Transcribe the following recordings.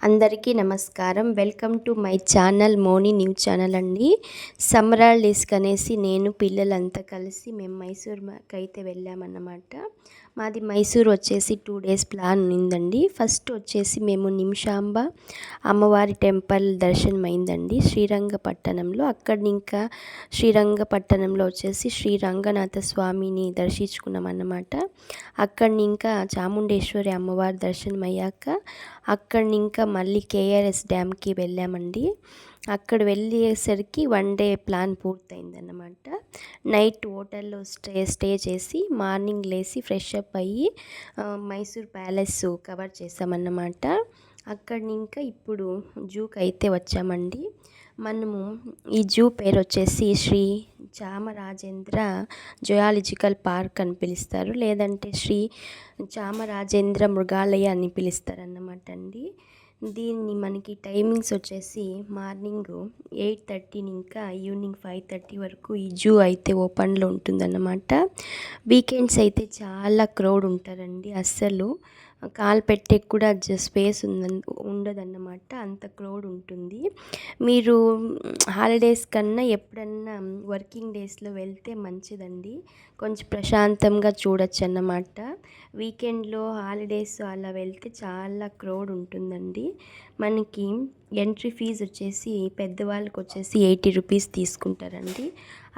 అందరికీ నమస్కారం. Welcome to my channel Moni news channel అండి. సమ్మర్ హాలిడేస్‌కి అనేసి నేను పిల్లలంతా కలిసి మేము మైసూర్‌కైతే వెళ్ళామన్నమాట. మాది మైసూర్ వచ్చేసి 2 డేస్ ప్లాన్ ఉందండి. ఫస్ట్ వచ్చేసి మేము నిమిషాంబ అమ్మవారి టెంపుల్ దర్శనం అయిందండి శ్రీరంగపట్టణంలో. ఇంకా శ్రీరంగపట్టణంలో వచ్చేసి శ్రీ రంగనాథ స్వామిని దర్శించుకున్నామన్నమాట. ఇంకా చాముండేశ్వరి అమ్మవారి దర్శనం అయ్యాక ఇంకా మళ్ళీ కేఆర్ఎస్ డ్యామ్కి వెళ్ళామండి. అక్కడ వెళ్ళేసరికి 1 డే ప్లాన్ పూర్తయిందన్నమాట. నైట్ హోటల్లో స్టే చేసి మార్నింగ్ లేచి ఫ్రెష్ అప్ అయ్యి మైసూర్ ప్యాలెస్ కవర్ చేసామన్నమాట. ఇంకా ఇప్పుడు జూకి అయితే వచ్చామండి. మనము ఈ జూ పేరు వచ్చేసి శ్రీ చామరాజేంద్ర జువాలజికల్ పార్క్ అని పిలుస్తారు, లేదంటే శ్రీ చామరాజేంద్ర మృగాలయ అని పిలుస్తారన్నమాట అండి. దీన్ని మనకి టైమింగ్స్ వచ్చేసి మార్నింగ్ 8:30 ఇంకా ఈవినింగ్ 5:30 వరకు ఈ జూ అయితే ఓపెన్లో ఉంటుందన్నమాట. వీకెండ్స్ అయితే చాలా క్రౌడ్ ఉంటారండి. అస్సలు కాలు పెట్టే కూడా స్పేస్ ఉండదన్నమాట, అంత క్రౌడ్ ఉంటుంది. మీరు హాలిడేస్ కన్నా ఎప్పుడన్నా వర్కింగ్ డేస్లో వెళ్తే మంచిదండి, కొంచెం ప్రశాంతంగా చూడొచ్చు అన్నమాట. వీకెండ్లో హాలిడేస్ అలా వెళ్తే చాలా క్రౌడ్ ఉంటుందండి. మనకి ఎంట్రీ ఫీజు వచ్చేసి పెద్దవాళ్ళకి వచ్చేసి 80 రూపీస్ తీసుకుంటారండి.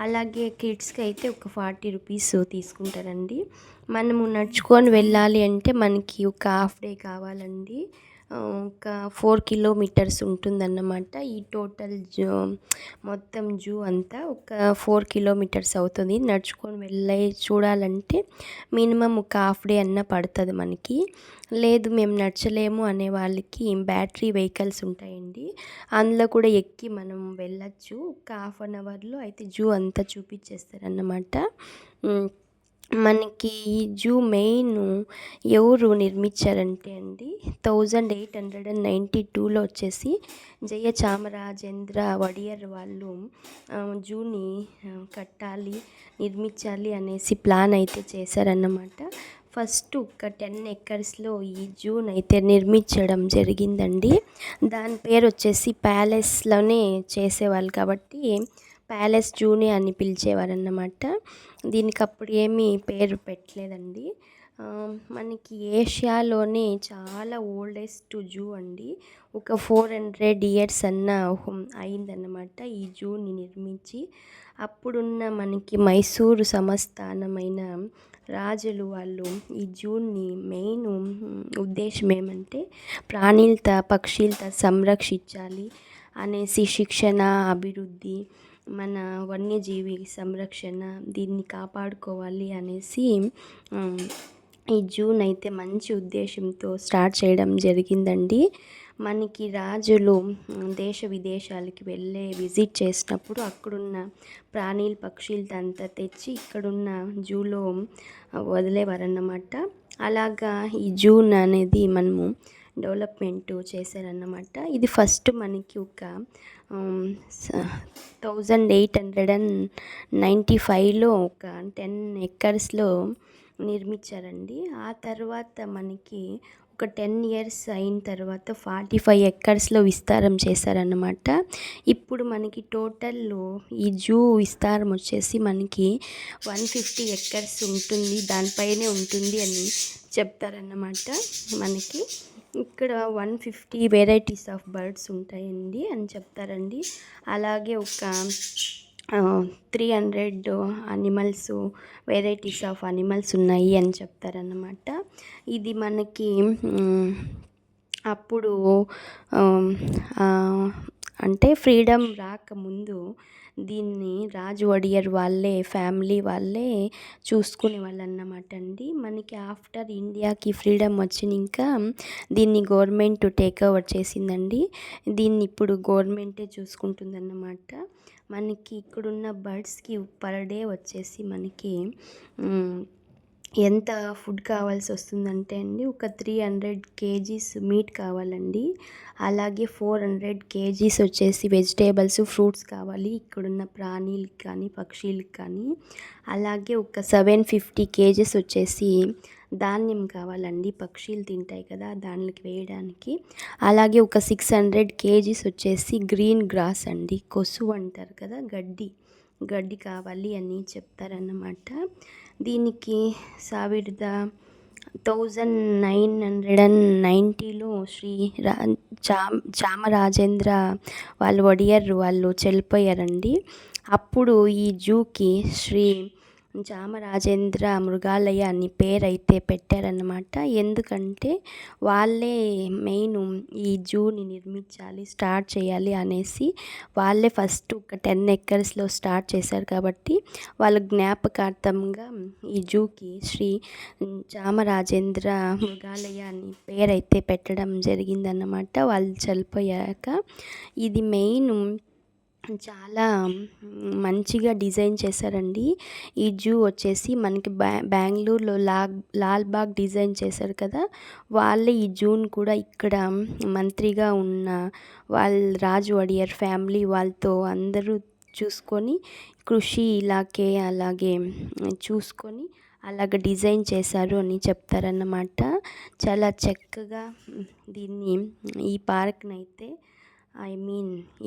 అలాగే కిడ్స్కి అయితే ఒక 40 రూపీస్ తీసుకుంటారండి. మనము నడుచుకొని వెళ్ళాలి అంటే మనకి ఒక హాఫ్ డే కావాలండి. ఒక 4 కిలోమీటర్స్ ఉంటుందన్నమాట. ఈ టోటల్ మొత్తం జూ అంతా ఒక 4 కిలోమీటర్స్ అవుతుంది. నడుచుకొని వెళ్ళి చూడాలంటే మినిమం ఒక హాఫ్ డే అన్న పడుతుంది మనకి. లేదు మేము నడచలేము అనే వాళ్ళకి బ్యాటరీ వెహికల్స్ ఉంటాయండి, అందులో కూడా ఎక్కి మనం వెళ్ళచ్చు. ఒక హాఫ్ అన్ అవర్లో అయితే జూ అంతా చూపించేస్తారన్నమాట. మనకి ఈ జూ మెయిన్ ఎవరు నిర్మించారంటే అండి 1892లో వచ్చేసి జయ చామరాజేంద్ర వడియర్ వాళ్ళు జూని నిర్మించాలి అనేసి ప్లాన్ అయితే చేశారన్నమాట. ఫస్ట్ ఒక 10 ఎకర్స్లో ఈ జూన్ అయితే నిర్మించడం జరిగిందండి. దాని పేరు వచ్చేసి ప్యాలెస్లోనే చేసేవాళ్ళు కాబట్టి ప్యాలెస్ జూనే అని పిలిచేవారన్నమాట. దీనికి అప్పుడు ఏమీ పేరు పెట్టలేదండి. మనకి ఏషియాలోనే చాలా ఓల్డెస్ట్ జూ అండి. ఒక 400 ఇయర్స్ అయిందన్నమాట ఈ జూని నిర్మించి. అప్పుడున్న మనకి మైసూరు సంస్థానమైన రాజులు వాళ్ళు ఈ జూని మెయిన్ ఉద్దేశం ఏమంటే ప్రాణులతో పక్షులతో సంరక్షించాలి అనేసి, శిక్షణ, అభివృద్ధి, మన వన్యజీవి సంరక్షణ, దీన్ని కాపాడుకోవాలి అనేసి ఈ జూన్ అయితే మంచి ఉద్దేశంతో స్టార్ట్ చేయడం జరిగిందండి. మనకి రాజులు దేశ విదేశాలకి విజిట్ చేసినప్పుడు అక్కడున్న ప్రాణులు పక్షులతో అంతా తెచ్చి ఇక్కడున్న జూలో వదిలేవారన్నమాట. అలాగా ఈ జూన్ అనేది మనము డెవలప్మెంట్ చేశారన్నమాట. ఇది ఫస్ట్ మనకి ఒక 1895లో ఒక 10 ఎకర్స్లో నిర్మించారండి. ఆ తర్వాత మనకి ఒక 10 ఇయర్స్ అయిన తర్వాత 45 ఎకర్స్లో విస్తారం చేశారన్నమాట. ఇప్పుడు మనకి టోటల్ ఈ జూ విస్తారం వచ్చేసి మనకి 150 ఎకర్స్ ఉంటుంది, దానిపైనే ఉంటుంది అని చెప్తారన్నమాట. మనకి ఇక్కడ 150 వెరైటీస్ ఆఫ్ బర్డ్స్ ఉంటాయండి అని చెప్తారండి. అలాగే ఒక 300 అనిమల్స్, వెరైటీస్ ఆఫ్ అనిమల్స్ ఉన్నాయి అని చెప్తారన్నమాట. ఇది మనకి అప్పుడు అంటే ఫ్రీడమ్ రాకముందు దీన్ని రాజు వడియర్ వాళ్ళే ఫ్యామిలీ వాళ్ళే చూసుకునే వాళ్ళు అన్నమాట అండి. మనకి ఆఫ్టర్ ఇండియాకి ఫ్రీడమ్ వచ్చినాక దీన్ని గవర్నమెంట్ టేక్ ఓవర్ చేసిందండి. దీన్ని ఇప్పుడు గవర్నమెంటే చూసుకుంటుందన్నమాట. మనకి ఇక్కడున్న బర్డ్స్కి పర్ డే వచ్చేసి మనకి ఎంత ఫుడ్ కావాల్సి వస్తుందంటే అండి ఒక 300 kgs మీట్ కావాలండి. అలాగే 400 kgs వచ్చేసి వెజిటేబుల్స్, ఫ్రూట్స్ కావాలి ఇక్కడున్న ప్రాణులకి కానీ పక్షులకి కానీ. అలాగే ఒక 750 kgs వచ్చేసి ధాన్యం కావాలండి, పక్షులు తింటాయి కదా దానికి వేయడానికి. అలాగే ఒక 600 కేజీస్ వచ్చేసి గ్రీన్ గ్రాస్ అండి, కొసు అంటారు కదా, గడ్డి కావాలి అని చెప్తారన్నమాట. దీనికి సావిర్ద 1990లో శ్రీ చామరాజేంద్ర వాళ్ళు ఒడియర్ వాళ్ళు చనిపోయారండి. అప్పుడు ఈ జూకి శ్రీ చామరాజేంద్ర మృగాలయ అని పేరైతే పెట్టారన్నమాట. ఎందుకంటే వాళ్ళే మెయిన్ ఈ జూని నిర్మించాలి, స్టార్ట్ చేయాలి అనేసి వాళ్ళే ఫస్ట్ ఒక 10 ఎకర్స్లో స్టార్ట్ చేశారు. కాబట్టి వాళ్ళ జ్ఞాపకార్థంగా ఈ జూకి శ్రీ చామరాజేంద్ర మృగాలయ అని పేరైతే పెట్టడం జరిగిందన్నమాట వాళ్ళు చనిపోయాక. ఇది మెయిన్ చాలా మంచిగా డిజైన్ చేశారండి. ఈ జూ వచ్చేసి మనకి బెంగళూరులో లాల్బాగ్ డిజైన్ చేశారు కదా, వాళ్ళే ఈ జూన్ కూడా ఇక్కడ మంత్రిగా ఉన్న రాజు ఒడియర్ ఫ్యామిలీ వాళ్ళతో అందరూ చూసుకొని కృషి ఇలాగే అలాగే చూసుకొని అలాగ డిజైన్ చేశారు అని చెప్తారన్నమాట. చాలా చక్కగా దీన్ని ఈ పార్క్ని అయితే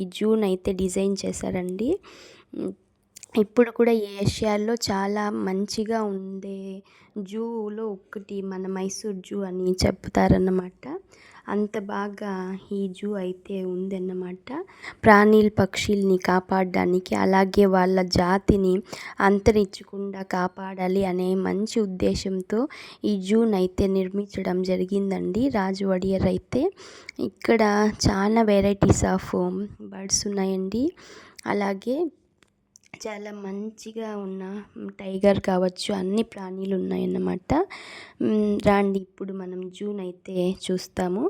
ఈ జూన్ అయితే డిజైన్ చేశారండి. ఇప్పుడు కూడా ఏషియాలో చాలా మంచిగా ఉండే జూలో ఒకటి మన మైసూర్ జూ అని చెప్తారన్నమాట. అంత బాగా ఈ జూ అయితే ఉందన్నమాట. పక్షుల్ని కాపాడడానికి, అలాగే వాళ్ళ జాతిని అంతరించకుండా కాపాడాలి అనే మంచి ఉద్దేశంతో ఈ జూని అయితే నిర్మించడం జరిగిందండి రాజు ఒడియర్ అయితే. ఇక్కడ చాలా వెరైటీస్ ఆఫ్ బర్డ్స్ ఉన్నాయండి. అలాగే చాలా మంచిగా ఉన్న టైగర్ కావచ్చు, అన్ని ప్రాణులు ఉన్నాయన్నమాట. రాండి ఇప్పుడు మనం జూని అయితే చూస్తాము.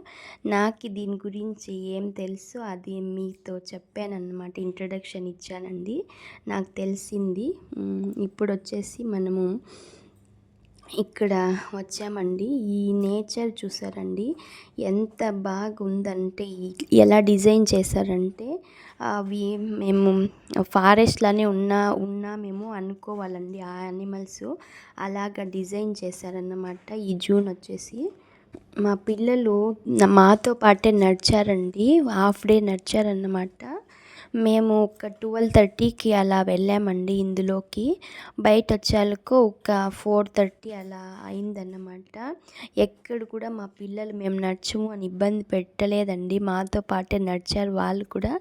నాకు దీని గురించి ఏం తెలుసో అది మీతో చెప్పానన్నమాట, ఇంట్రడక్షన్ ఇచ్చానండి, నాకు తెలిసింది. ఇప్పుడు వచ్చేసి మనము ఇక్కడ వచ్చామండి. ఈ నేచర్ చూసారండి ఎంత బాగుందంటే, ఎలా డిజైన్ చేశారంటే అవి మేము ఫారెస్ట్లానే ఉన్నామేమో అనుకోవాలండి. ఆ యానిమల్స్ అలాగ డిజైన్ చేశారన్నమాట. ఈ జూన్ వచ్చేసి మా పిల్లలు మాతో పాటే నడిచారండి, హాఫ్ డే నడిచారన్నమాట. మేము ఒక 12:30కి అలా వెళ్ళామండి ఇందులోకి. బయట వచ్చాక ఒక 4:30 అలా అయిందన్నమాట. ఎక్కడ కూడా మా పిల్లలు మేము నడిచాము అని ఇబ్బంది పెట్టలేదండి, మాతో పాటే నడిచారు. వాళ్ళు కూడా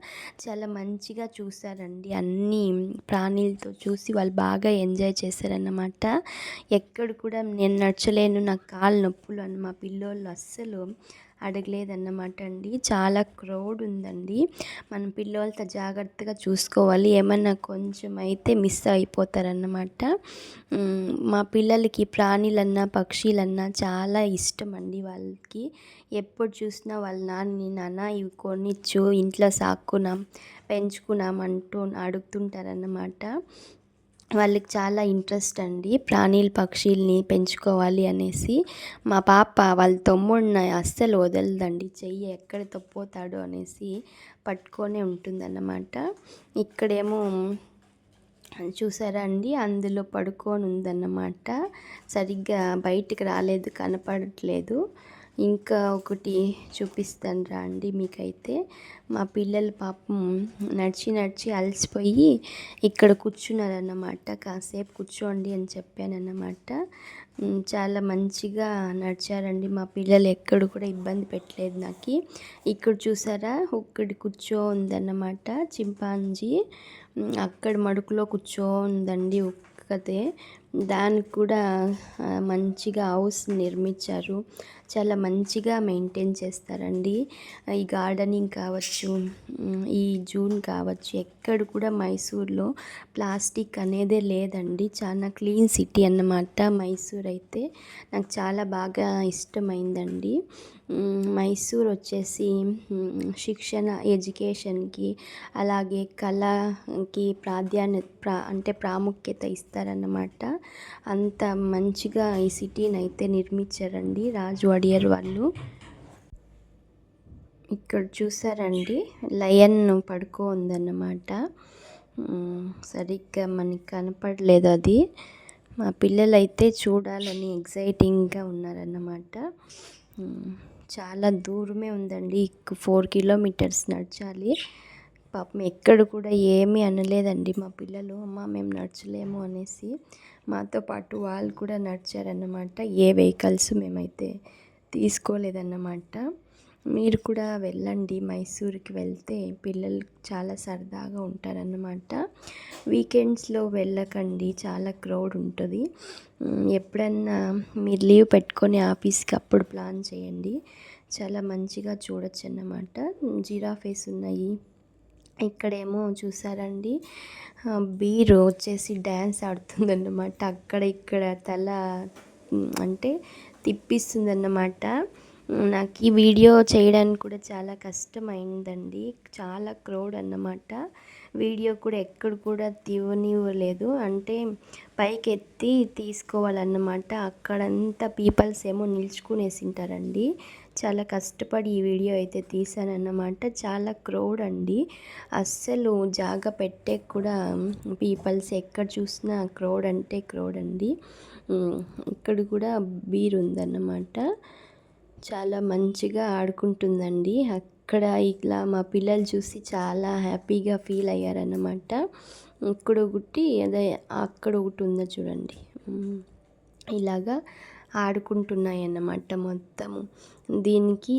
చాలా మంచిగా చూసారండి, అన్ని ప్రాణులతో చూసి వాళ్ళు బాగా ఎంజాయ్ చేశారన్నమాట. ఎక్కడ కూడా నేను నడచలేను, నాకు కాళ్ళు నొప్పులు అని మా పిల్లోళ్ళు అస్సలు అడగలేదన్నమాట అండి. చాలా క్రౌడ్ ఉందండి, మన పిల్లలతో జాగ్రత్తగా చూసుకోవాలి, ఏమన్నా కొంచెం అయితే మిస్ అయిపోతారన్నమాట. మా పిల్లలకి ప్రాణులన్నా పక్షులన్నా చాలా ఇష్టం అండి. వాళ్ళకి ఎప్పుడు చూసినా వాళ్ళ నాన్న ఇవి కొనిచ్చు, ఇంట్లో సాక్కున్నాం పెంచుకున్నాం అంటూ అడుగుతుంటారన్నమాట. వాళ్ళకి చాలా ఇంట్రెస్ట్ అండి పక్షుల్ని పెంచుకోవాలి అనేసి. మా పాప వాళ్ళ తమ్ముడిని అస్సలు వదలదండి, చెయ్యి ఎక్కడ తప్పోతాడో అనేసి పట్టుకొనే ఉంటుందన్నమాట. ఇక్కడేమో చూసారా అండి, అందులో పడుకొని ఉందన్నమాట, సరిగ్గా బయటికి రాలేదు, కనపడట్లేదు. ఇంకా ఒకటి చూపిస్తాను రా అండి మీకైతే. మా పిల్లలు పాపం నడిచి అలసిపోయి ఇక్కడ కూర్చున్నారన్నమాట. కాసేపు కూర్చోండి అని చెప్పానన్నమాట. చాలా మంచిగా నడిచారండి మా పిల్లలు, ఎక్కడ కూడా ఇబ్బంది పెట్టలేదు నాకు. ఇక్కడ చూసారా ఒక్కడి ఉందన్నమాట చింపాంజీ, అక్కడ మడుకులో ఉందండి ఒక్కతే. దానికి కూడా మంచిగా హౌస్ నిర్మించారు, చాలా మంచిగా మెయింటైన్ చేస్తారండి. ఈ గార్డెనింగ్ కావచ్చు, ఈ జూన్ కావచ్చు, ఎక్కడ కూడా మైసూర్లో ప్లాస్టిక్ అనేదే లేదండి. చాలా క్లీన్ సిటీ అన్నమాట మైసూర్ అయితే. నాకు చాలా బాగా ఇష్టమైందండి. మైసూర్ వచ్చేసి శిక్షణ, ఎడ్యుకేషన్కి, అలాగే కళకి ప్రాముఖ్యత ఇస్తారన్నమాట. అంత మంచిగా ఈ సిటీని అయితే నిర్మించారండి రాజు ఒడియర్ వాళ్ళు. ఇక్కడ చూసారండి లయన్ ఉందన్నమాట. సరిగ్గా మనకి కనపడలేదు అది. మా పిల్లలైతే చూడాలని ఎగ్జైటింగ్గా ఉన్నారన్నమాట. చాలా దూరమే ఉందండి, 4 కిలోమీటర్స్ నడచాలి. పాపం ఎక్కడ కూడా ఏమీ అనలేదండి మా పిల్లలు, అమ్మ మేము నడచలేము అనేసి. మాతో పాటు వాళ్ళు కూడా నడిచారన్నమాట. ఏ వెహికల్స్ మేమైతే తీసుకోలేదన్నమాట. మీరు కూడా వెళ్ళండి, మైసూర్కి వెళ్తే పిల్లలు చాలా సరదాగా ఉంటారన్నమాట. వీకెండ్స్లో వెళ్ళకండి, చాలా క్రౌడ్ ఉంటుంది. ఎప్పుడన్నా మీరు లీవ్ పెట్టుకొని ఆఫీస్కి అప్పుడు ప్లాన్ చేయండి, చాలా మంచిగా చూడొచ్చు అన్నమాట. జిరాఫేస్ ఉన్నాయి. ఇక్కడేమో చూసారండి, బీరు వచ్చేసి డ్యాన్స్ ఆడుతుందన్నమాట. అక్కడ ఇక్కడ తల అంటే తిప్పిస్తుందన్నమాట. నాకు ఈ వీడియో చేయడానికి కూడా చాలా కష్టమైందండి, చాలా క్రౌడ్ అన్నమాట. వీడియో కూడా ఎక్కడ కూడా తీయనివ్వలేదు, అంటే పైకి ఎత్తి తీసుకోవాలన్నమాట. అక్కడంతా పీపుల్స్ ఏమో నిల్చుకునేసింటారండి. చాలా కష్టపడి ఈ వీడియో అయితే తీసానన్నమాట. చాలా క్రౌడ్ అండి, అస్సలు జాగా పెట్టే కూడా పీపుల్స్ ఎక్కడ చూసినా క్రౌడ్ అంటే క్రౌడ్ అండి. ఇక్కడ కూడా బీర్ ఉందన్నమాట. చాలా మంచిగా ఆడుకుంటుందండి. అక్కడ ఇట్లా మా పిల్లలు చూసి చాలా హ్యాపీగా ఫీల్ అయ్యారన్నమాట. ఇక్కడ ఒకటి అదే అక్కడ ఒకటి ఉందో చూడండి, ఇలాగా ఆడుకుంటున్నాయి అన్నమాట మొత్తము. దీనికి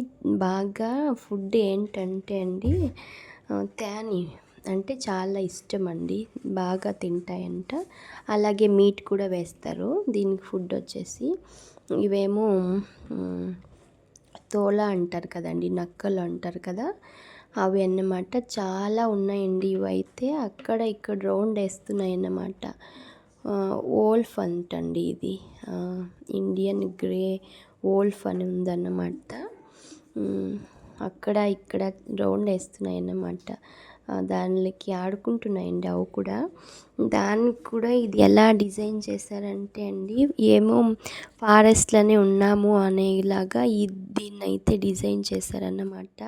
బాగా ఫుడ్ ఏంటంటే అండి, తేని అంటే చాలా ఇష్టం అండి, బాగా తింటాయంట. అలాగే మీట్ కూడా వేస్తారు దీనికి. ఫుడ్ వచ్చేసి ఇవేమో తోలా అంటారు కదండి, నక్కలు అంటారు కదా, అవి అన్నమాట. చాలా ఉన్నాయండి ఇవైతే. అక్కడ ఇక్కడ రౌండ్ వేస్తున్నాయి అన్నమాట. వోల్ఫ్ అంటండి ఇది, ఇండియన్ గ్రే వోల్ఫ్ అని ఉందన్నమాట. అక్కడ ఇక్కడ రౌండ్ వేస్తున్నాయి అన్నమాట. దానికి ఆడుకుంటున్నాయండి అవి కూడా. దానికి కూడా ఇది ఎలా డిజైన్ చేశారంటే అండి, ఏమో ఫారెస్ట్లోనే ఉన్నాము అనేలాగా దీన్ని అయితే డిజైన్ చేశారన్నమాట.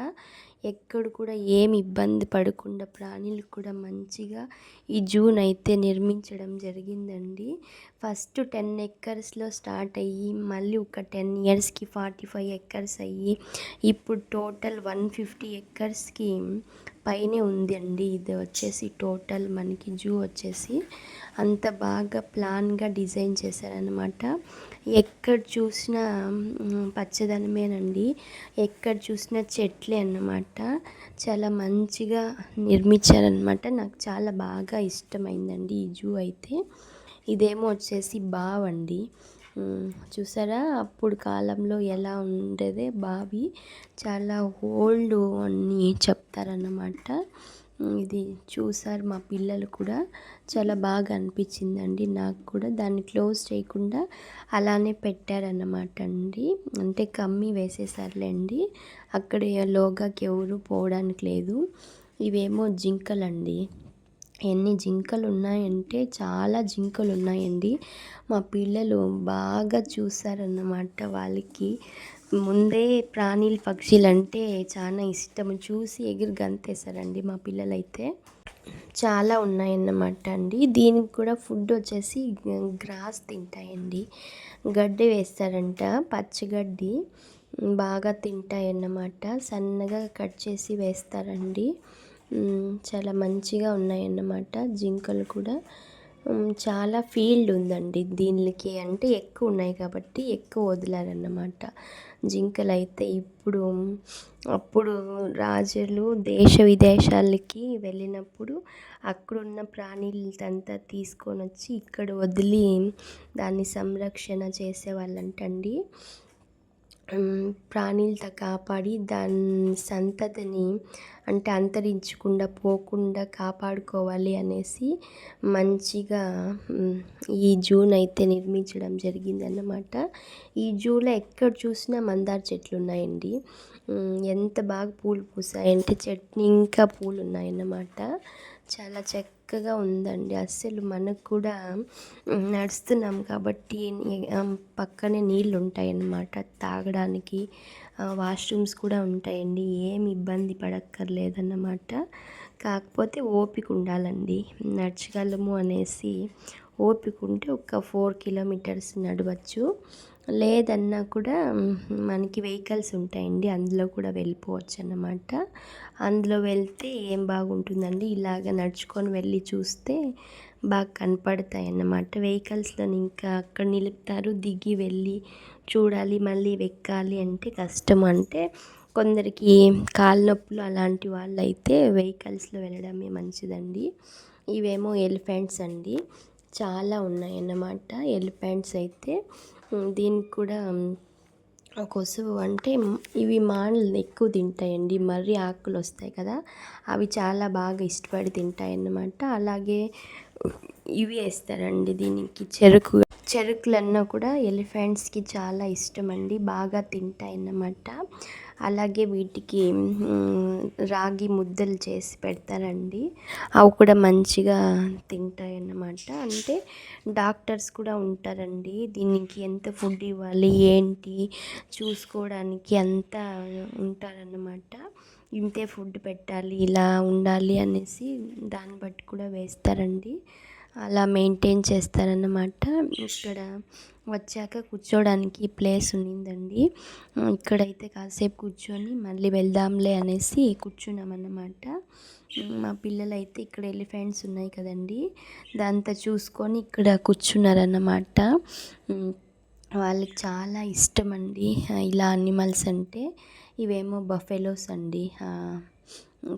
ఎక్కడ కూడా ఏమి ఇబ్బంది పడకుండా ప్రాణులకు కూడా మంచిగా ఈ జూని అయితే నిర్మించడం జరిగిందండి. ఫస్ట్ 10 ఎకర్స్లో స్టార్ట్ అయ్యి మళ్ళీ ఒక 10 ఇయర్స్కి 45 ఎకర్స్ అయ్యి ఇప్పుడు టోటల్ 150 ఎకర్స్కి పైనే ఉందండి. ఇది వచ్చేసి టోటల్ మనకి జూ వచ్చేసి అంత బాగా ప్లాన్గా డిజైన్ చేశారనమాట. ఎక్కడ చూసినా పచ్చదనమేనండి, ఎక్కడ చూసినా చెట్లే అన్నమాట. చాలా మంచిగా నిర్మించారనమాట. నాకు చాలా బాగా ఇష్టమైందండి ఈ జూ అయితే. ఇదేమో వచ్చేసి బావండి, చూసారా అప్పుడు కాలంలో ఎలా ఉండేదే బావి, చాలా ఓల్డ్ అని చెప్తారన్నమాట. ఇది చూసారు మా పిల్లలు కూడా, చాలా బాగా అనిపించిందండి నాకు కూడా. దాన్ని క్లోజ్ చేయకుండా అలానే పెట్టారన్నమాట అండి, అంటే కమ్మి వేసేసారులేండి. అక్కడ లోగాకి ఎవరు పోవడానికి లేదు. ఇవేమో జింకలండి, ఎన్ని జింకలు ఉన్నాయంటే చాలా జింకలు ఉన్నాయండి. మా పిల్లలు బాగా చూసారన్నమాట. వాళ్ళకి ముందే ప్రాణులు పక్షులు అంటే చాలా ఇష్టం, చూసి ఎగిరి గంతేశారండి మా పిల్లలైతే. చాలా ఉన్నాయన్నమాట అండి. దీనికి కూడా ఫుడ్ వచ్చేసి గ్రాస్ తింటాయండి, గడ్డి వేస్తారంట, పచ్చిగడ్డి బాగా తింటాయన్నమాట. సన్నగా కట్ చేసి వేస్తారండి. చాలా మంచిగా ఉన్నాయన్నమాట జింకలు కూడా. చాలా ఫీల్డ్ ఉందండి దీనికి, అంటే ఎక్కువ ఉన్నాయి కాబట్టి ఎక్కువ వదిలారన్నమాట జింకలు అయితే. అప్పుడు రాజులు దేశ విదేశాలకి వెళ్ళినప్పుడు అక్కడున్న ప్రాణులంతా తీసుకొని వచ్చి ఇక్కడ వదిలి దాన్ని సంరక్షణ చేసేవాళ్ళంటండి. ప్రాణులతో కాపాడి దాని సంతతిని అంటే అంతరించకుండా పోకుండా కాపాడుకోవాలి అనేసి మంచిగా ఈ జూని అయితే నిర్మించడం జరిగిందన్నమాట. ఈ జూలో ఎక్కడ చూసినా మందార చెట్లు ఉన్నాయండి. ఎంత బాగా పూలు పూసాయంటే చెట్టు ఇంకా పూలు ఉన్నాయన్నమాట. చాలా చక్కగా ఉందండి. అస్సలు మనకు కూడా నడుస్తున్నాం కాబట్టి పక్కనే నీళ్ళు ఉంటాయన్నమాట తాగడానికి. వాష్రూమ్స్ కూడా ఉంటాయండి, ఏమి ఇబ్బంది పడక్కర్లేదన్నమాట. కాకపోతే ఓపిక ఉండాలండి. నడచగలము అనేసి ఓపిక ఉంటే ఒక 4 కిలోమీటర్స్ నడవచ్చు. లేదన్నా కూడా మనకి వెహికల్స్ ఉంటాయండి, అందులో కూడా వెళ్ళిపోవచ్చు అన్నమాట. అందులో వెళ్తే ఏం బాగుంటుందండి, ఇలాగ నడుచుకొని వెళ్ళి చూస్తే బాగా కనపడతాయి అన్నమాట. వెహికల్స్లో ఇంకా అక్కడ నిలుపుతారు, దిగి వెళ్ళి చూడాలి, మళ్ళీ ఎక్కాలి అంటే కష్టం. అంటే కొందరికి కాళ్ళ నొప్పులు అలాంటి వాళ్ళైతే వెహికల్స్లో వెళ్ళడమే మంచిదండి. ఇవేమో ఎలిఫెంట్స్ అండి, చాలా ఉన్నాయన్నమాట ఎలిఫెంట్స్ అయితే. దీనికి కూడా కొసువు అంటే ఇవి మానలు ఎక్కువ తింటాయండి, మర్రి ఆకులు వస్తాయి కదా, అవి చాలా బాగా ఇష్టపడి తింటాయన్నమాట. అలాగే ఇవి వేస్తారండి దీనికి, చెరుకులన్నా కూడా ఎలిఫెంట్స్కి చాలా ఇష్టం అండి, బాగా తింటాయన్నమాట. అలాగే వీటికి రాగి ముద్దలు చేసి పెడతారండి, అవి కూడా మంచిగా తింటాయన్నమాట. అంటే డాక్టర్స్ కూడా ఉంటారండి, దీనికి ఎంత ఫుడ్ ఇవ్వాలి ఏంటి చూసుకోవడానికి అంతా ఉంటారన్నమాట. ఇంతే ఫుడ్ పెట్టాలి, ఇలా ఉండాలి అనేసి దాన్ని బట్టి కూడా వేస్తారండి, అలా మెయింటైన్ చేస్తారన్నమాట. ఇక్కడ వచ్చాక కూర్చోడానికి ప్లేస్ ఉన్నిందండి, ఇక్కడైతే కాసేపు కూర్చొని మళ్ళీ వెళ్దాంలే అనేసి కూర్చున్నామన్నమాట. మా పిల్లలైతే ఇక్కడ ఎలిఫెంట్స్ ఉన్నాయి కదండి, దాంతో చూసుకొని ఇక్కడ కూర్చున్నారన్నమాట. వాళ్ళకి చాలా ఇష్టం అండి ఇలా అనిమల్స్ అంటే. ఇవేమో బఫెలోస్ అండి,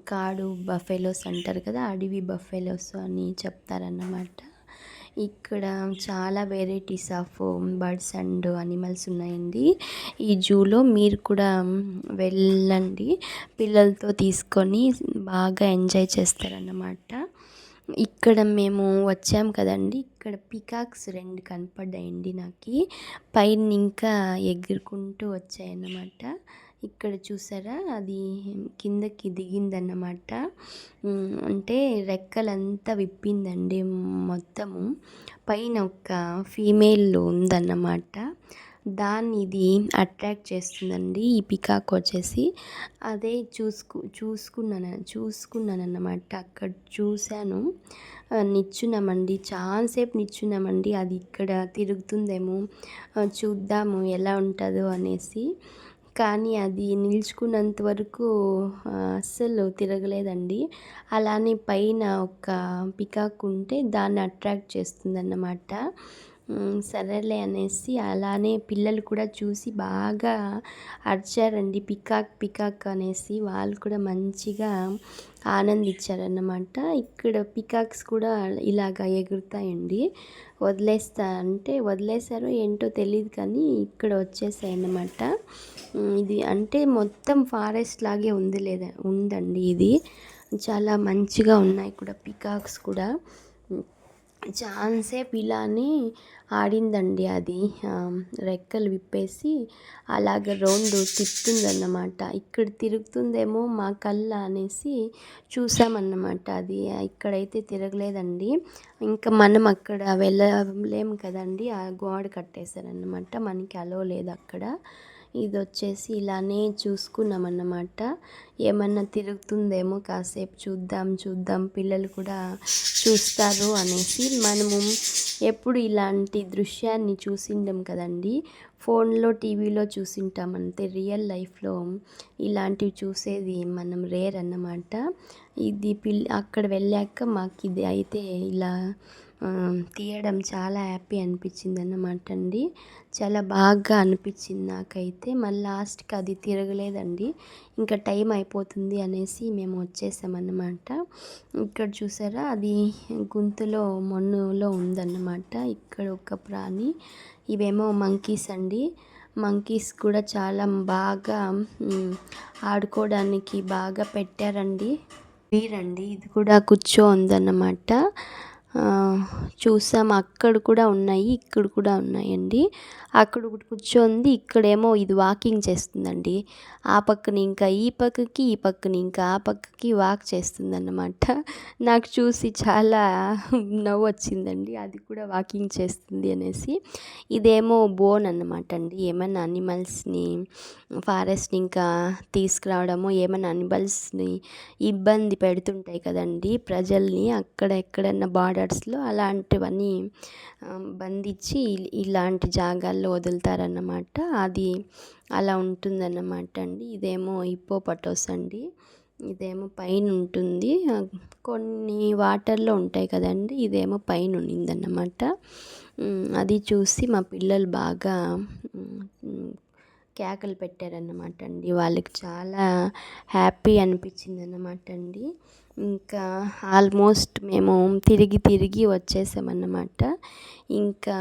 కాడు బఫెలోస్ అంటారు కదా, అడవి బఫెలోస్ అని చెప్తారన్నమాట. ఇక్కడ చాలా varieties of birds and animals ఉన్నాయండి ఈ జూలో. మీరు కూడా వెళ్ళండి, పిల్లలతో తీసుకొని బాగా ఎంజాయ్ చేస్తారన్నమాట. ఇక్కడ మేము వచ్చాం కదండి, ఇక్కడ పికాక్స్ 2 కనపడ్డాయండి నాకు, పైన ఇంకా ఎగురుకుంటూ వచ్చాయన్నమాట. ఇక్కడ చూసారా, అది కిందకి దిగిందన్నమాట. అంటే రెక్కలంతా విప్పిందండి మొత్తము. పైన ఒక ఫీమేల్ ఉందన్నమాట, దాన్ని ఇది అట్రాక్ట్ చేస్తుందండి ఈ పికాక్ వచ్చేసి. అదే చూసుకున్నానన్నమాట, అక్కడ చూశాను. నిచ్చున్నామండి, చాలాసేపు నిచ్చున్నామండి, అది ఇక్కడ తిరుగుతుందేమో చూద్దాము ఎలా ఉంటుందో అనేసి. కానీ అది నిల్చుకున్నంత వరకు అస్సలు తిరగలేదండి. అలానే పైన ఒక పికాక్ ఉంటే దాన్ని అట్రాక్ట్ చేస్తుందన్నమాట. సరేలే అనేసి అలానే పిల్లలు కూడా చూసి బాగా అరిచారండి, పికాక్ పికాక్ అనేసి. వాళ్ళు కూడా మంచిగా ఆనందించారన్నమాట. ఇక్కడ పికాక్స్ కూడా ఇలాగ ఎగురుతాయండి, వదిలేసారో ఏంటో తెలియదు కానీ ఇక్కడ వచ్చేసాయి అన్నమాట. ఇది అంటే మొత్తం ఫారెస్ట్ లాగే ఉందండి ఇది, చాలా మంచిగా ఉన్నాయి కూడా పికాక్స్ కూడా. చాలాసేపు ఇలానే ఆడిందండి అది, రెక్కలు విప్పేసి అలాగ రౌండ్ తిప్పుతుందన్నమాట. ఇక్కడ తిరుగుతుందేమో మా కళ్ళ అనేసి చూసామన్నమాట, అది ఇక్కడైతే తిరగలేదండి. ఇంకా మనం అక్కడ వెళ్ళలేము కదండి, ఆ గోడ కట్టేశారన్నమాట, మనకి అలో లేదు అక్కడ. ఇది వచ్చేసి ఇలానే చూసుకున్నామన్నమాట, ఏమన్నా తిరుగుతుందేమో కాసేపు చూద్దాం పిల్లలు కూడా చూస్తారు అనేసి. మనము ఎప్పుడు ఇలాంటి దృశ్యాన్ని చూసిండం కదండి, ఫోన్లో టీవీలో చూసింటాం అంతే, రియల్ లైఫ్లో ఇలాంటివి చూసేది మనం రేర్ అన్నమాట. ఇది అక్కడ వెళ్ళాక మాకు ఇది అయితే ఇలా తీయడం చాలా హ్యాపీ అనిపించింది అన్నమాట అండి, చాలా బాగా అనిపించింది నాకైతే. మళ్ళీ లాస్ట్కి అది తిరగలేదండి, ఇంకా టైం అయిపోతుంది అనేసి మేము వచ్చేసామన్నమాట. ఇక్కడ చూసారా, అది గొంతులో మన్నులో ఉందన్నమాట. ఇక్కడ ఒక ప్రాణి, ఇవేమో మంకీస్ అండి. మంకీస్ కూడా చాలా బాగా ఆడుకోవడానికి బాగా పెట్టారండి. వీరండి ఇది కూడా కూర్చో ఉందన్నమాట. చూసాం. అక్కడ కూడా ఉన్నాయి, ఇక్కడ కూడా ఉన్నాయండి. అక్కడ ఒకటి కూర్చోంది, ఇక్కడేమో ఇది వాకింగ్ చేస్తుందండి. ఆ పక్కన ఇంకా ఈ పక్కకి, ఈ పక్కన ఇంకా ఆ పక్కకి వాక్ చేస్తుందన్నమాట. నాకు చూసి చాలా నవ్వు వచ్చిందండి, అది కూడా వాకింగ్ చేస్తుంది అనేసి. ఇదేమో బోన్ అన్నమాట అండి. ఏమైనా అనిమల్స్ని ఫారెస్ట్ ఇంకా తీసుకురావడము, ఏమైనా అనిమల్స్ని ఇబ్బంది పెడుతుంటాయి కదండి ప్రజల్ని, అక్కడ ఎక్కడన్నా బార్డర్స్లో అలాంటివన్నీ బంధించి ఇలాంటి జాగాల్లో వదులుతారన్నమాట. అది అలా ఉంటుందన్నమాట అండి. ఇదేమో హిప్పోపటోస్ అండి. ఇదేమో పైన ఉంటుంది, కొన్ని వాటర్లో ఉంటాయి కదండి, ఇదేమో పైన ఉన్నిందన్నమాట. అది చూసి మా పిల్లలు బాగా కేకలు పెట్టారన్నమాట అండి. వాళ్ళకి చాలా హ్యాపీ అనిపించింది అన్నమాట అండి. ఇంకా ఆల్మోస్ట్ మేము తిరిగి తిరిగి వచ్చేసామన్నమాట. ఇంకా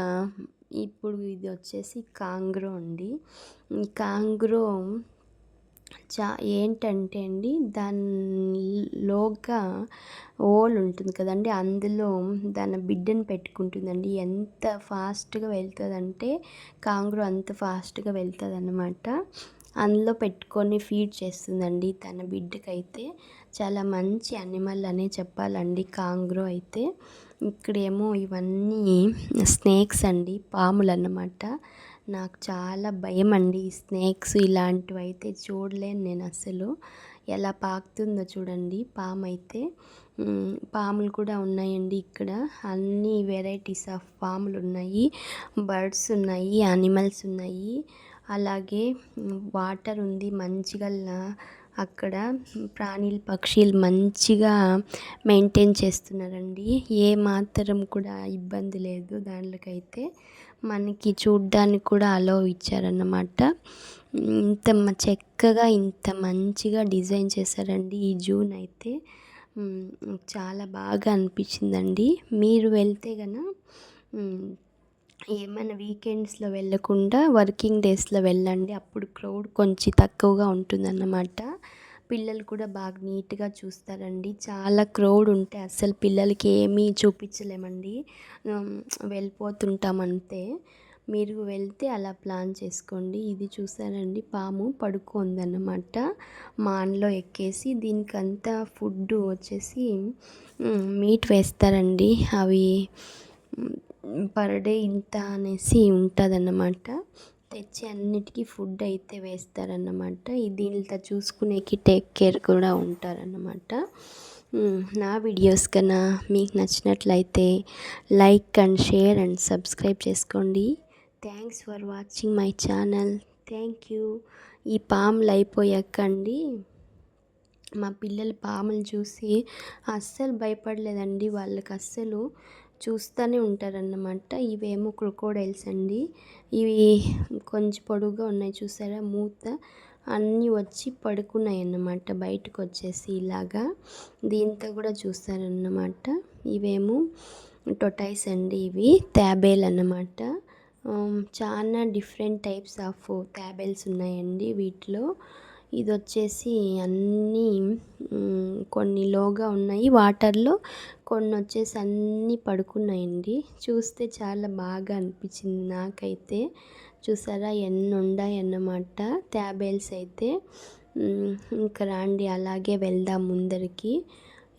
ఇప్పుడు ఇది వచ్చేసి కాంగ్రో అండి. కాంగ్రో ఏంటంటే అండి, దానిలోగా ఓల్ ఉంటుంది కదండి, అందులో దాని బిడ్డను పెట్టుకుంటుందండి. ఎంత ఫాస్ట్గా వెళ్తుందంటే కాంగ్రో అంత ఫాస్ట్గా వెళ్తుంది అన్నమాట. అందులో పెట్టుకొని ఫీడ్ చేస్తుందండి తన బిడ్డకైతే. చాలా మంచి యానిమల్ అనే చెప్పాలండి కాంగ్రో అయితే. ఇక్కడేమో ఇవన్నీ స్నేక్స్ అండి, పాములు అన్నమాట. నాకు చాలా భయం అండి ఈ స్నేక్స్, ఇలాంటివి అయితే చూడలేను నేను అసలు. ఎలా పాకుతుందో చూడండి పాము అయితే. పాములు కూడా ఉన్నాయండి ఇక్కడ, అన్ని వెరైటీస్ ఆఫ్ పాములు ఉన్నాయి, బర్డ్స్ ఉన్నాయి, యానిమల్స్ ఉన్నాయి. అలాగే వాటర్ ఉంది మంచిగా. అక్కడ ప్రాణులు పక్షులు మంచిగా మెయింటైన్ చేస్తున్నారండి. ఏ మాత్రం కూడా ఇబ్బంది లేదు దాంట్లోకైతే. మనకి చూడ్డానికి కూడా అలో ఇచ్చారన్నమాట. ఇంత చక్కగా ఇంత మంచిగా డిజైన్ చేశారండి ఈ జూని అయితే. చాలా బాగా అనిపించిందండి. మీరు వెళ్తే గన ఏమైనా వీకెండ్స్లో వెళ్ళకుండా వర్కింగ్ డేస్లో వెళ్ళండి, అప్పుడు క్రౌడ్ కొంచెం తక్కువగా ఉంటుందన్నమాట. పిల్లలు కూడా బాగా నీట్గా చూస్తారండి. చాలా క్రౌడ్ ఉంటే అస్సలు పిల్లలకి ఏమీ చూపించలేమండి, వెళ్ళిపోతుంటాం అంతే. మీరు వెళ్తే అలా ప్లాన్ చేసుకోండి. ఇది చూసారండి, పాము పడుకుందన్నమాట మాన్లో ఎక్కేసి. దీనికంతా ఫుడ్ వచ్చేసి మీట్ వేస్తారండి. అవి పర్ డే ఇంత అనేసి ఉంటుందన్నమాట. తెచ్చి అన్నిటికీ ఫుడ్ అయితే వేస్తారన్నమాట. దీనితో చూసుకునేకి టేక్ కేర్ కూడా ఉంటారన్నమాట. నా వీడియోస్ కన్నా మీకు నచ్చినట్లయితే like and share and subscribe చేసుకోండి. Thanks for watching my channel. Thank you. ఈ పాములు అయిపోయాక అండి, మా పిల్లలు పాములు చూసి అస్సలు భయపడలేదండి. వాళ్ళకి అస్సలు చూస్తూనే ఉంటారన్నమాట. ఇవేమో క్రొకోడైల్స్ అండి. ఇవి కొంచెం పొడుగుగా ఉన్నాయి చూసారా, మూత అన్నీ వచ్చి పడుకున్నాయి అన్నమాట, బయటకు వచ్చేసి ఇలాగా. దీంతో కూడా చూస్తారన్నమాట. ఇవేమో టొటైస్ అండి, ఇవి తాబేల్ అన్నమాట. చాలా డిఫరెంట్ టైప్స్ ఆఫ్ తాబేల్స్ ఉన్నాయండి వీటిలో. ఇది వచ్చేసి అన్నీ కొన్ని లోగా ఉన్నాయి వాటర్లో, కొన్ని వచ్చేసి అన్నీ పడుకున్నాయండి. చూస్తే చాలా బాగా అనిపించింది నాకైతే. చూసారా ఎన్ని ఉన్నాయి అన్నమాట తాబేల్స్ అయితే. ఇంకా రాండి అలాగే వెళ్దాం ముందరికి.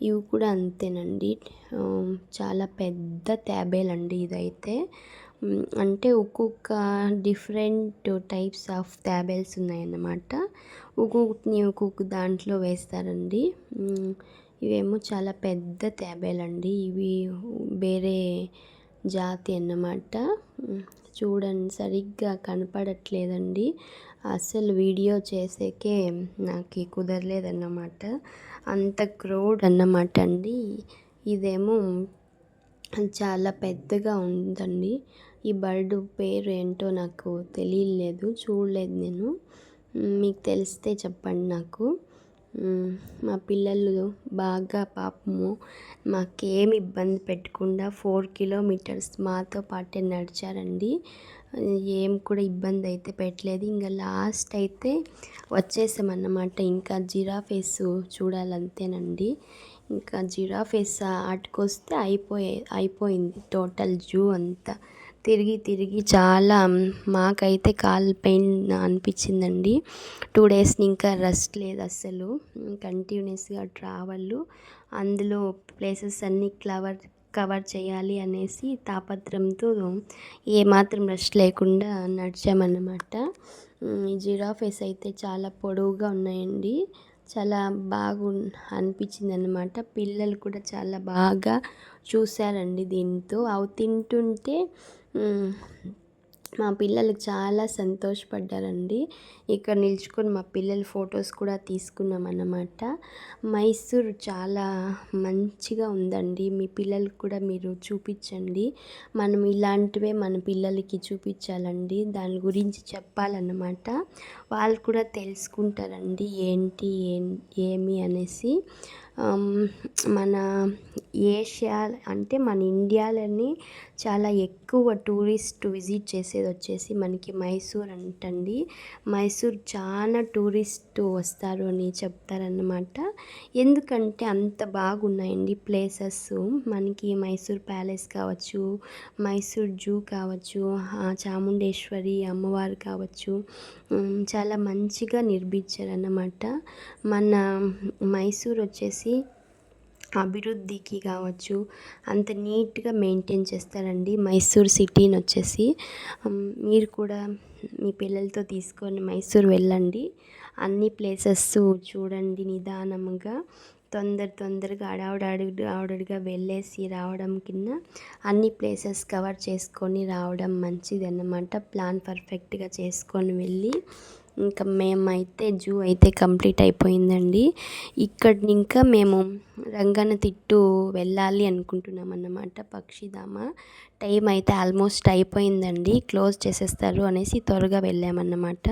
ఇవి కూడా అంతేనండి, చాలా పెద్ద తాబేల్ అండి ఇదైతే. అంటే ఒక్కొక్క డిఫరెంట్ టైప్స్ ఆఫ్ తాబేల్స్ ఉన్నాయన్నమాట. ఒక్కొక్కటిని ఒక్కొక్క దాంట్లో వేస్తారండి. ఇవేమో చాలా పెద్ద తాబేల్ అండి, ఇవి వేరే జాతి అన్నమాట. చూడండి సరిగ్గా కనపడట్లేదండి, అసలు వీడియో చేసేకే నాకు కుదరలేదన్నమాట, అంత క్రౌడ్ అన్నమాట అండి. ఇదేమో చాలా పెద్దగా ఉందండి. ఈ బర్డ్ పేరు ఏంటో నాకు తెలియలేదు, చూడలేదు నేను. మీకు తెలిస్తే చెప్పండి నాకు. మా పిల్లలు బాగా పాపము మాకేమి ఇబ్బంది పెట్టకుండా 4 కిలోమీటర్స్ మాతో పాటే నడిచారండి. ఏం కూడా ఇబ్బంది అయితే పెట్టలేదు. ఇంకా లాస్ట్ అయితే వచ్చేసామన్నమాట. ఇంకా జిరాఫేస్ చూడాలంతేనండి. ఇంకా జిరాఫేస్ ఆటకొస్తే అయిపోయింది టోటల్ జూ అంతా. తిరిగి తిరిగి చాలా మాకైతే కాలు పెయిన్ అనిపించిందండి. 2 డేస్ ఇంకా రెస్ట్ లేదు అస్సలు. కంటిన్యూస్గా ట్రావెల్, అందులో ప్లేసెస్ అన్నీ కవర్ చేయాలి అనేసి తాపత్రయంతో ఏమాత్రం రెస్ట్ లేకుండా నడిచామన్నమాట. ఈ జిరాఫేస్ అయితే చాలా పొడవుగా ఉన్నాయండి. చాలా అనిపించింది అన్నమాట. పిల్లలు కూడా చాలా బాగా చూశారండి దీంతో. అవి తింటుంటే మా పిల్లలు చాలా సంతోషపడ్డారండి. ఇక్కడ నిల్చుకొని మా పిల్లల ఫొటోస్ కూడా తీసుకున్నాం అన్నమాట. మైసూర్ చాలా మంచిగా ఉందండి. మీ పిల్లలకు కూడా మీరు చూపించండి. మనం ఇలాంటివే మన పిల్లలకి చూపించాలండి. దాని గురించి చెప్పాలన్నమాట. వాళ్ళు కూడా తెలుసుకుంటారండి ఏంటి ఏమి అనేసి. మన ఏషియా అంటే మన ఇండియాలోని చాలా ఎక్కువ టూరిస్ట్ విజిట్ చేసేది వచ్చేసి మనకి మైసూర్ అంటండి. మైసూర్ చాలా టూరిస్ట్ వస్తారు అని చెప్తారన్నమాట. ఎందుకంటే అంత బాగున్నాయండి ప్లేసెస్. మనకి మైసూర్ ప్యాలెస్ కావచ్చు, మైసూర్ జూ కావచ్చు, చాముండేశ్వరి అమ్మవారు కావచ్చు, చాలా మంచిగా నిర్మించారన్నమాట. మన మైసూర్ వచ్చేసి అభివృద్ధికి కావచ్చు అంత నీట్గా మెయింటైన్ చేస్తారండి మైసూర్ సిటీని వచ్చేసి. మీరు కూడా మీ పిల్లలతో తీసుకొని మైసూర్ వెళ్ళండి. అన్ని ప్లేసెస్ చూడండి నిదానంగా. తొందరగా హడావుడిగా వెళ్ళేసి రావడం కింద అన్ని ప్లేసెస్ కవర్ చేసుకొని రావడం మంచిది అన్నమాట. ప్లాన్ పర్ఫెక్ట్గా చేసుకొని వెళ్ళి ఇంకా మేమైతే జూ అయితే కంప్లీట్ అయిపోయిందండి. ఇంకా మేము రంగనతిట్టు వెళ్ళాలి అనుకుంటున్నాం అన్నమాట. పక్షిధామ టైం అయితే ఆల్మోస్ట్ అయిపోయిందండి. క్లోజ్ చేసేస్తారు అనేసి త్వరగా వెళ్ళామన్నమాట.